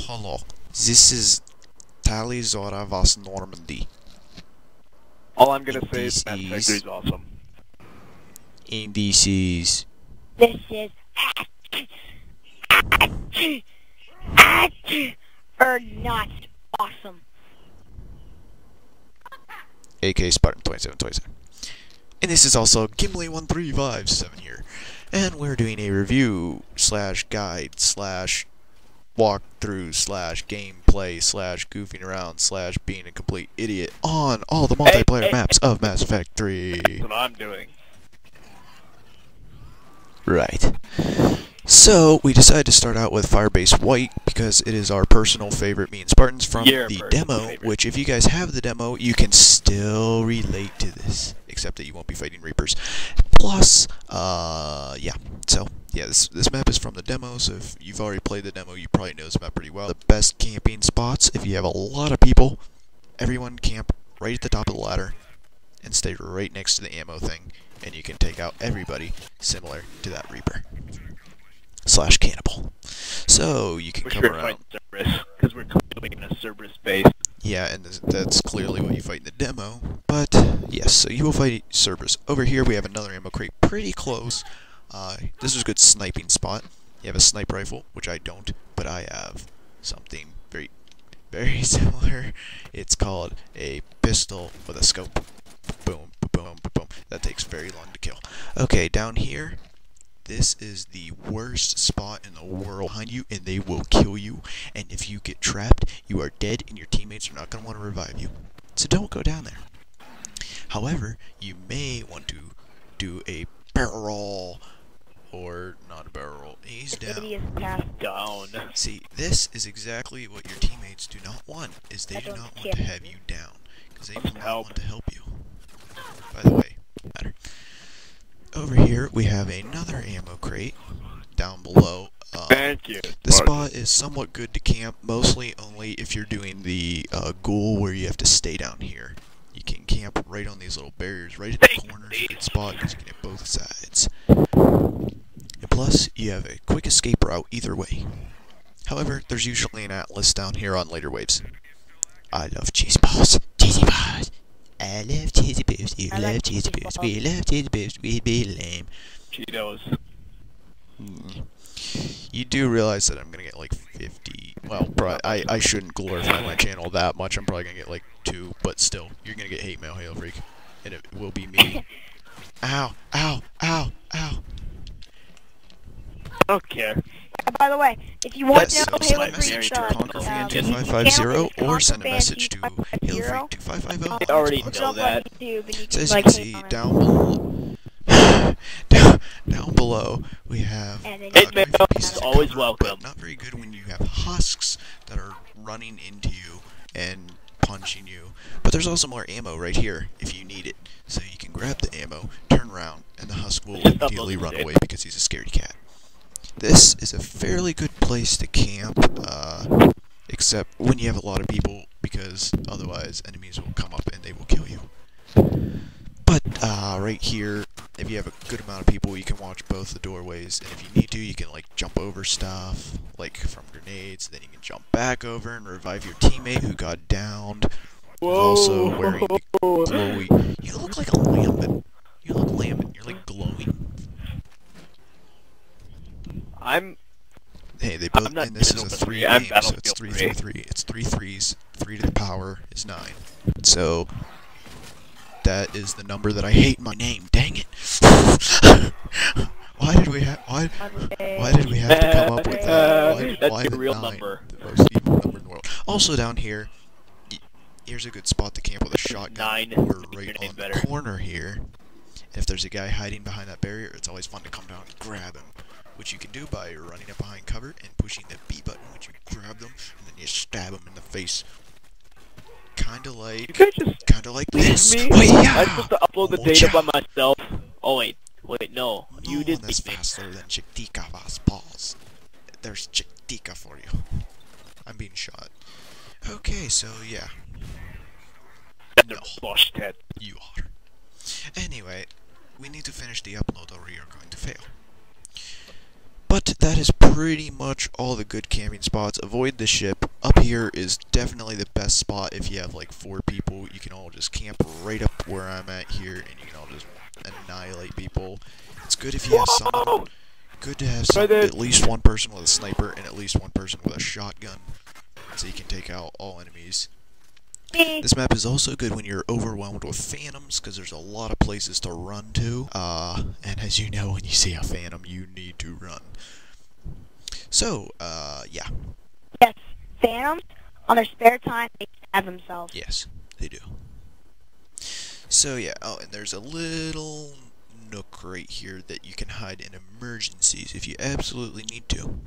Hello. This is Tali Zora Vas Normandy. All I'm gonna say is Mass Effect 3 is awesome. Indices. This is or not awesome. AK Spartan 2727. And this is also Gimli1357 here. And we're doing a review slash guide slash walkthrough slash gameplay slash goofing around slash being a complete idiot on all the multiplayer maps of Mass Effect 3. That's what I'm doing. Right. So, we decided to start out with Firebase White because it is our personal favorite, me and Spartans, from the demo, which if you guys have the demo, you can still relate to this, except that you won't be fighting Reapers. Plus, yeah. So, yeah, this map is from the demo, so if you've already played the demo, you probably know this map pretty well. The best camping spots, if you have a lot of people, everyone camp right at the top of the ladder and stay right next to the ammo thing, and you can take out everybody similar to that Reaper slash cannibal. So you can come around. Because we're clearly in a Cerberus base. Yeah, and that's clearly what you fight in the demo. But yes, so you will fight Cerberus. Over here we have another ammo crate pretty close. This is a good sniping spot. You have a sniper rifle, which I don't, but I have something very, very similar. It's called a pistol with a scope. Boom, boom, boom. That takes very long to kill. Okay, down here. This is the worst spot in the world behind you, and they will kill you. And if you get trapped, you are dead, and your teammates are not going to want to revive you. So don't go down there. However, you may want to do a barrel roll, or not a barrel roll. He's down. See, this is exactly what your teammates do not want. Is they do not want to have you down, because they do not want to help you. By the way, matter. Over here, we have another ammo crate down below. Thank you. The spot is somewhat good to camp, mostly only if you're doing the ghoul where you have to stay down here. You can camp right on these little barriers, right at the corner. It's a good spot because you can hit both sides. And plus, you have a quick escape route either way. However, there's usually an atlas down here on later waves. I love cheese balls. Cheesy balls. I love cheesy boost, you love cheesy boost, we love cheesy boost, we be lame. Cheetos. You do realize that I'm gonna get like 50, well, I shouldn't glorify my channel that much, I'm probably gonna get like 2, but still, you're gonna get hate mail, Hail Freak, and it will be me. Ow, ow, ow, ow. I don't care. By the way, if you want to know send a message to ConquerFan2550 or send a message to HailFreak2550. I already know that. So as you can see, down below, down below, we have pieces always cover, welcome. but not very good when you have husks that are running into you and punching you. But there's also more ammo right here if you need it. So you can grab the ammo, turn around, and the husk will immediately run away because he's a scaredy cat. This is a fairly good place to camp, except when you have a lot of people, because otherwise enemies will come up and they will kill you. But right here, if you have a good amount of people, you can watch both the doorways, and if you need to, you can like jump over stuff, like from grenades, then you can jump back over and revive your teammate who got downed. Whoa. Also wearing glowy. You look like a lambent. You look lambent. You're like glowing. Hey, they both, and this is a 3 game, so it's 3 3 3. It's 3 3s. 3 to the power is 9. So that is the number that I hate in my name. Dang it! Why did we have to come up with that? That's why your the real 9, number. the most evil number in the world. Also down here, here's a good spot to camp with a shotgun. We're right on the corner here. And if there's a guy hiding behind that barrier, it's always fun to come down and grab him. Which you can do by running up behind cover and pushing the B button, which you grab them, and then you stab them in the face. Kinda like this. Me? Oh, yeah. I'm supposed to upload the data by myself. Oh wait, no, you did this faster than Chicktika Vas Balls. There's Chicktika for you. I'm being shot. Okay, so yeah. No, you are. Anyway, we need to finish the upload or we are going to fail. But that is is pretty much all the good camping spots. Avoid the ship. Up here is definitely the best spot if you have like 4 people. You can all just camp right up where I'm at here, and you can all just annihilate people. It's good if you have someone. Good to have at least one person with a sniper and at least one person with a shotgun, so you can take out all enemies. This map is also good when you're overwhelmed with phantoms, because there's a lot of places to run to. And as you know, when you see a phantom, you need to run. So, yeah. Yes, phantoms, on their spare time, they have themselves. Yes, they do. So, yeah. Oh, and there's a little nook right here that you can hide in emergencies if you absolutely need to.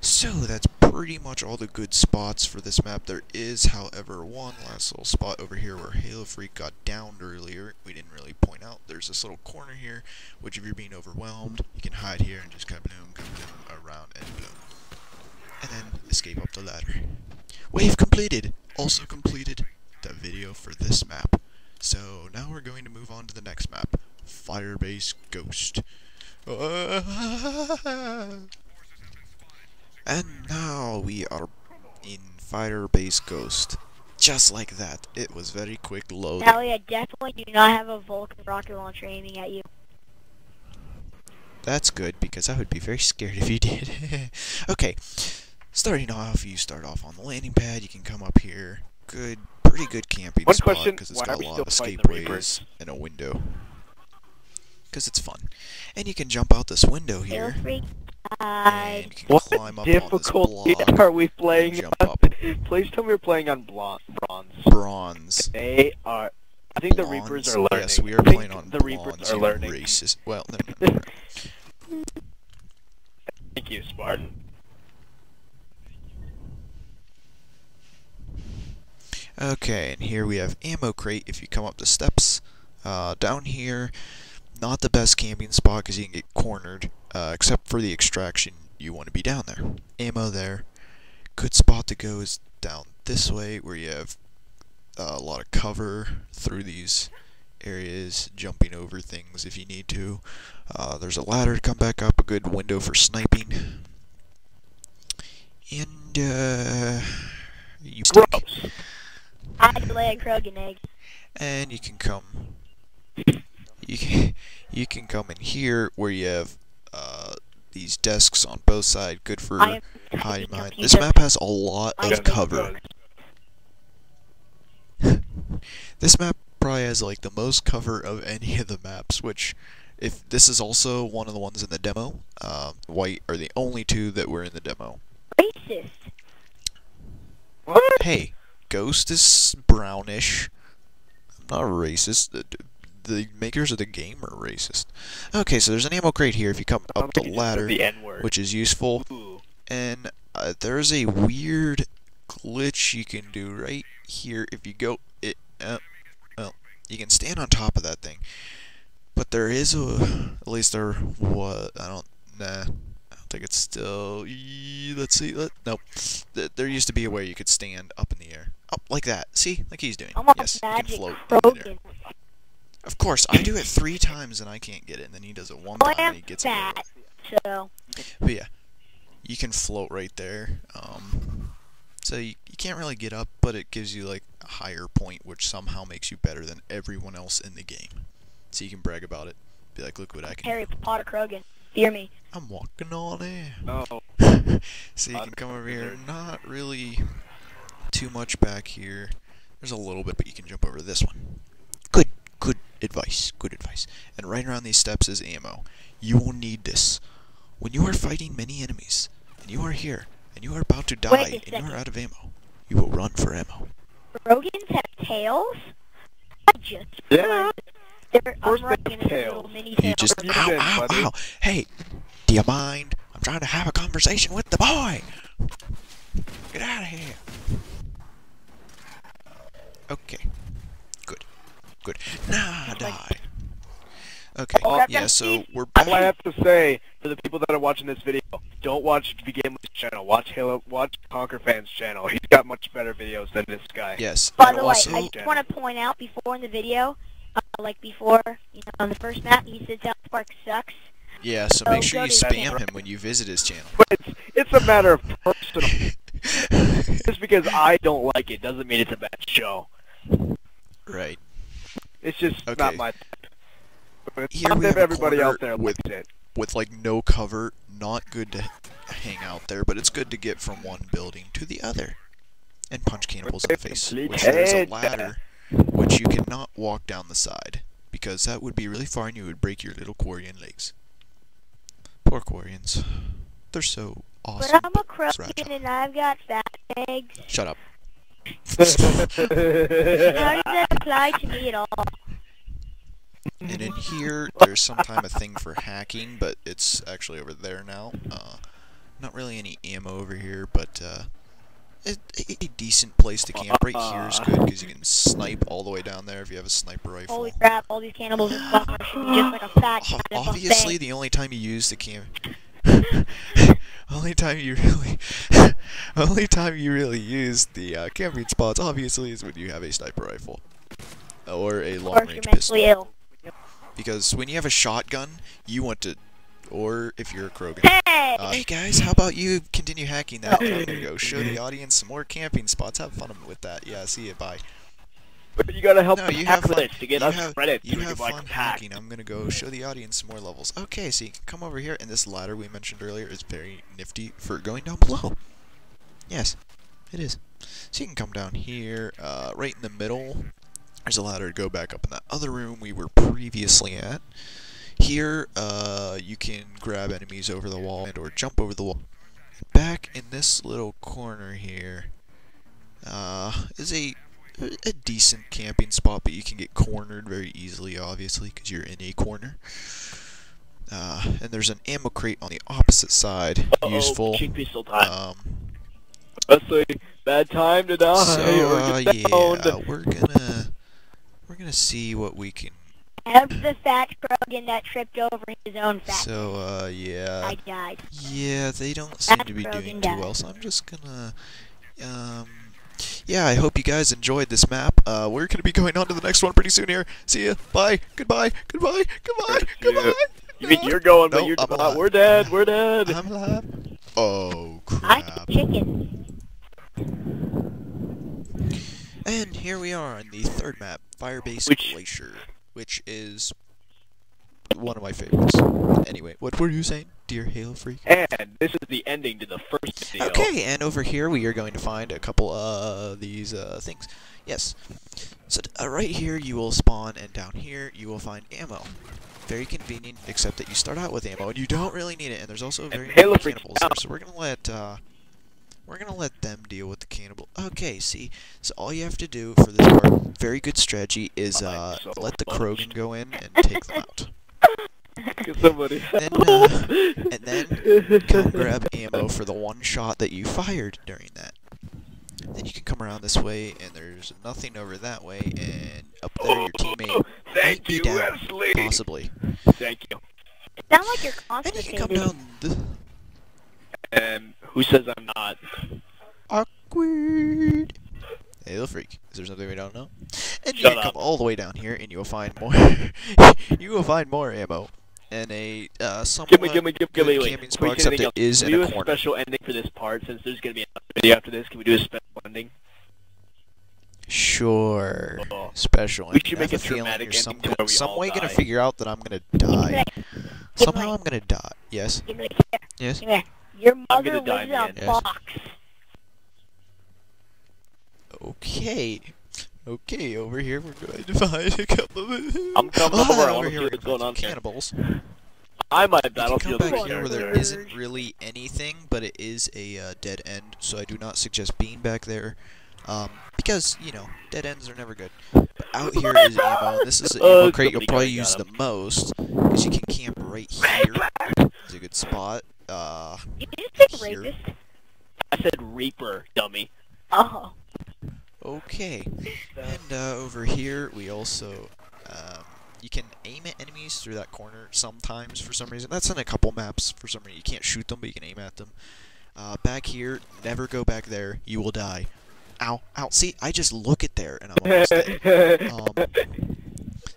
So that's pretty much all the good spots for this map. There is, however, one last little spot over here where Halo Freak got downed earlier. We didn't really point out. There's this little corner here, which if you're being overwhelmed, you can hide here and just kaboom, kaboom, around and boom. And then escape up the ladder. Wave completed! Also completed the video for this map. So now we're going to move on to the next map, Firebase Ghost. And now we are in Firebase Ghost. Just like that. It was very quick loading. Ellie, I definitely do not have a Vulcan rocket launcher aiming at you. That's good, because I would be very scared if you did. Okay, starting off, you start off on the landing pad. You can come up here. Pretty good camping spot, because it's got a lot of escape ways and a window. Because it's fun. And you can jump out this window here. And you can climb up difficulty on this block are we playing jump on? up. Please tell me we're playing on bronze. Bronze. They are. I think the Reapers are learning. Yes, we are playing on the bronze. Reapers are learning. Racist. Well, no. Thank you, Spartan. Okay, and here we have ammo crate. If you come up the steps, down here, not the best camping spot because you can get cornered, except for the extraction. You want to be down there. Ammo there. Good spot to go is down this way, where you have a lot of cover through these areas, jumping over things if you need to. There's a ladder to come back up, a good window for sniping. And, you stick. I had to lay a Krogan egg. And you can come. You can come in here where you have these desks on both sides, good for hiding behind. This map has a lot of cover. This map probably has like the most cover of any of the maps, which, if this is also one of the ones in the demo, White are the only 2 that were in the demo. Racist. What? Hey, Ghost is brownish. I'm not racist. The makers of the game are racist. Okay, so there's an ammo crate here if you come up the ladder, which is useful. Ooh. And there's a weird glitch you can do right here if you go. Well, you can stand on top of that thing, but there is at least there was. I don't think it's still. Let's see. Nope. There used to be a way you could stand up in the air, up like that. See, like he's doing. Yes, you can float in the air. Of course, I do it 3 times and I can't get it, and then he does it 1 time and he gets it. So. But yeah, you can float right there. So you can't really get up, but it gives you like a higher point, which somehow makes you better than everyone else in the game. So you can brag about it. Be like, look what I can Harry do. Potter Krogan. Fear me. I'm walking on air. Oh. So you can come over here. Not really too much back here. There's a little bit, but you can jump over this one. Good advice. Good advice. And right around these steps is ammo. You will need this. When you are fighting many enemies, and you are here, and you are about to die, and you are out of ammo, you will run for ammo. Krogans have tails? I just Yeah. They're Of course they unlocking have a little tails. mini You tail. just, ow. Hey, do you mind? I'm trying to have a conversation with the boy. Get out of here. Okay. Good. Nah, die. Okay, yeah, so we're back. All I have to say, for the people that are watching this video, don't watch VGame's channel. Watch Conquer Fan's channel. He's got much better videos than this guy. Yes. By and the way, also, I just want to point out before in the video, like before, on the first map, he said South Park sucks. Yeah, so make sure go you to spam channel. him when you visit his channel. But it's a matter of personal. Just because I don't like it doesn't mean it's a bad show. Right. It's just Okay. not my type. But Here not we if have a everybody corner out there with likes it. with like no cover, not good to hang out there, but it's good to get from one building to the other and punch cannibals in the face. Which there's a ladder which you cannot walk down the side because that would be really far and you would break your little Quarian legs. Poor Quarians. They're so awesome. But I'm a fragile. Krogan and I've got fat legs. Shut up. How does that apply to me at all? And in here, there's sometime a thing for hacking, but it's actually over there now. Not really any ammo over here, but a decent place to camp. Right here is good because you can snipe all the way down there if you have a sniper rifle. Holy crap, all these cannibals are fucking should be just like a fat kind of Obviously, buffet. the only time you use the only time you really use the camping spots, obviously, is when you have a sniper rifle or a Or if you're long-range pistol. mentally ill. Because when you have a shotgun, you want to, or if you're a Krogan. Hey! Hey guys, how about you continue hacking that? And I'm gonna go show the audience some more camping spots. Have fun with that. Yeah, see you. Bye. But you gotta help No, the you have pack fun. list to get You us have, credit. you so we have can buy fun pack. hacking. I'm gonna go show the audience some more levels. Okay, so you can come over here, and this ladder we mentioned earlier is very nifty for going down below. Yes, it is. So you can come down here, right in the middle. There's a ladder to go back up in that other room we were previously at. Here, you can grab enemies over the wall and or jump over the wall. Back in this little corner here, is a decent camping spot, but you can get cornered very easily, obviously, because you're in a corner. And there's an ammo crate on the opposite side, useful. Cheek pistol time. Um, Let's say bad time to die. so, or get stoned. yeah, we're gonna see what we can. Help the fat Krogan that tripped over his own fat. So, yeah. I died. Yeah, they don't seem That to be doing Krogan too died. well, so I'm just gonna, yeah, I hope you guys enjoyed this map. We're gonna be going on to the next one pretty soon here. See ya, bye, goodbye, goodbye, goodbye, goodbye. You mean you're going, but No, you're I'm not. alive. We're dead. We're dead. I'm alive. Oh, I crap. eat chicken. And here we are on the third map, Firebase Which- Glacier, which is one of my favorites. Anyway, what were you saying, dear Halo Freak? And this is the ending to the first video. Okay, and over here we are going to find a couple of these things. Yes. So right here you will spawn, and down here you will find ammo. Very convenient, except that you start out with ammo, and you don't really need it. And there's also very Halo many Freak cannibals there, out. so we're gonna let them deal with the cannibal. Okay, see, so all you have to do for this part, very good strategy, is I'm so let the punched. Krogan go in and take them out. Get somebody. And then go grab ammo for the one shot that you fired during that. Then you can come around this way, and there's nothing over that way, and up there your teammate might Thank be you, down, Wesley. possibly. Thank you. Sound like you're And you can come constipated. down And who says I'm not? awkward. Halo Freak. Is there something we don't know? And you Shut can up. come all the way down here, and you will find more. You will find more ammo and a somewhat Give me, good wait. camping Before spot, you say except anything it else, is can we in do a a corner. special ending for this part since there's gonna be another video after this? Can we do a special ending? Sure. Oh. Special. We should I have make a a feeling dramatic you're ending to where we some all way gonna die. figure out that I'm gonna die. Somehow I'm gonna die. Yes. Give me here. Yes. Give me here. Your I'm mother gonna die in lives the in a end. box. Okay. Okay, over here we're going to find a couple of... I'm coming over, I wanna over see here we're what's going going on to here. cannibals. I might You can come battlefield back this here where there character. isn't really anything, but it is a dead end, so I do not suggest being back there. Because, you know, dead ends are never good. But out here is ammo, and this is the ammo crate you'll somebody probably got use him. the most, because you can camp right here. It's a good spot. Did you just say Here. rapist? I said Reaper, dummy. Oh. Okay. And over here we also you can aim at enemies through that corner sometimes for some reason. That's in a couple maps for some reason. You can't shoot them, but you can aim at them. Back here, never go back there. You will die. Ow, ow. See, I just look at there and I'm almost dead.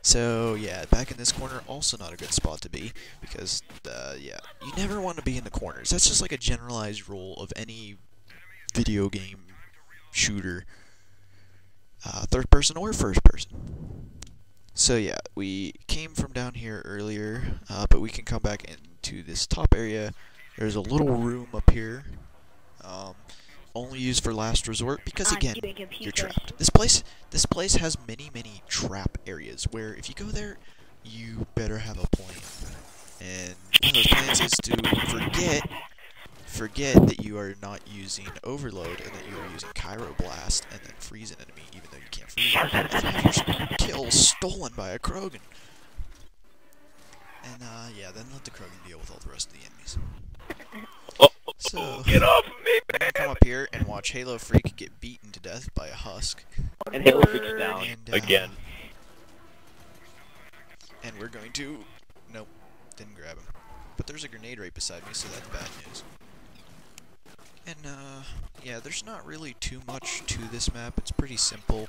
So yeah, back in this corner, also not a good spot to be, because yeah, you never want to be in the corners. That's just like a generalized rule of any video game shooter, third person or first person. So yeah, we came from down here earlier, but we can come back into this top area. There's a little room up here, only used for last resort, because again, you're trapped. This place has many trap areas where if you go there, you better have a plan. And one of those plans is to forget that you are not using Overload and that you are using Pyroblast and then freeze an enemy even though you can't freeze it. And then have your kill stolen by a Krogan. And yeah, then let the Krogan deal with all the rest of the enemies. So, get off of me, we're gonna come up here and watch Halo Freak get beaten to death by a husk. And Halo Freak's down again. And we're going to... Nope, didn't grab him. But there's a grenade right beside me, so that's bad news. And, yeah, there's not really too much to this map. It's pretty simple.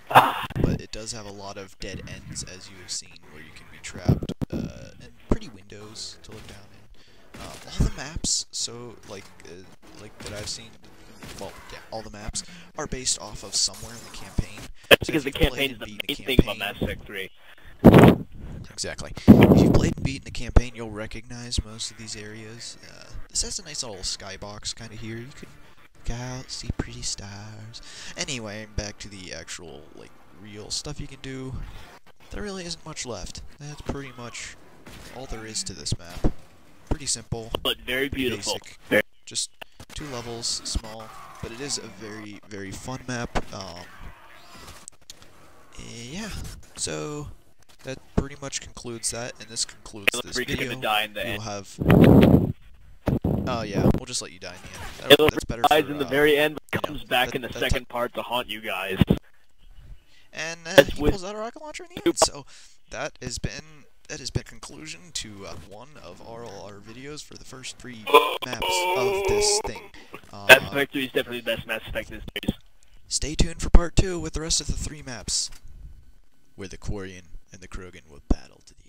But it does have a lot of dead ends, as you have seen, where you can be trapped, and pretty windows to look down in. All the maps, so, like that I've seen, well, yeah, all the maps are based off of somewhere in the campaign. That's so because the campaign is the main thing about Mass Effect 3. Exactly. If you've played and beaten the campaign, you'll recognize most of these areas. This has a nice little skybox kind of here. You can look out, see pretty stars. Anyway, back to the actual, like, real stuff you can do. There really isn't much left. That's pretty much all there is to this map. Pretty simple, but very beautiful. Basic. Just 2 levels, small, but it is a very fun map. Yeah, so that pretty much concludes that, and this concludes this video. We'll have... Oh yeah, we'll just let you die in the end. That's better dies for, in the very end, but comes back in the second part to haunt you guys. And he pulls out a rocket launcher in the end. So that has been conclusion to one of our videos for the first 3 maps of this thing. Mass Effect 3 is definitely the best Mass Effect these days. Stay tuned for part 2 with the rest of the 3 maps, where the Quarian and the Krogan will battle to the